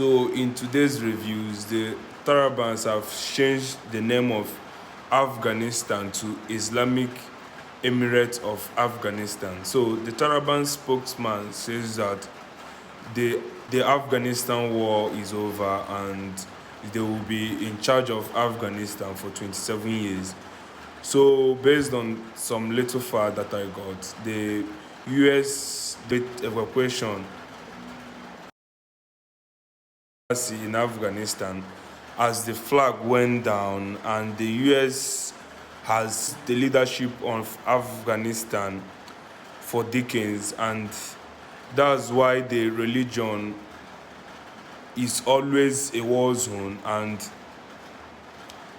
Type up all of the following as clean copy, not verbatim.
So in today's reviews, the Taliban have changed the name of Afghanistan to Islamic Emirates of Afghanistan. So the Taliban spokesman says that the Afghanistan war is over and they will be in charge of Afghanistan for 27 years. So based on some little fact that I got, the US did evacuation in Afghanistan as the flag went down, and the US has the leadership of Afghanistan for decades, and that's why the religion is always a war zone, and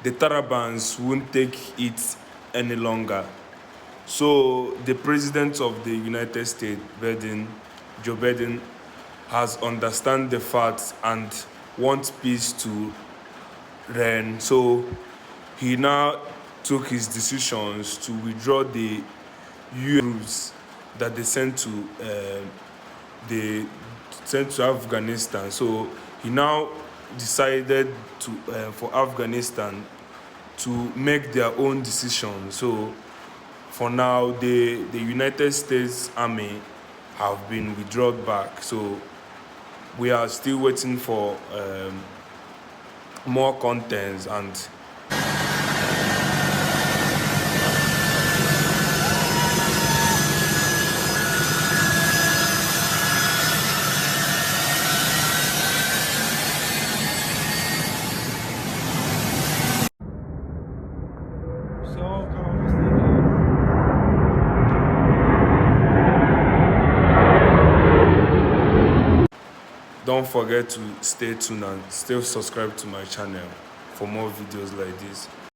the Taliban won't take it any longer. So the president of the United States, Joe Biden, has understand the facts and wants peace to reign. So he now took his decisions to withdraw the US that they sent to Afghanistan. So he now decided for Afghanistan to make their own decision. So for now, the United States Army have been withdrawn back. So we are still waiting for more contents and don't forget to stay tuned and still subscribe to my channel for more videos like this.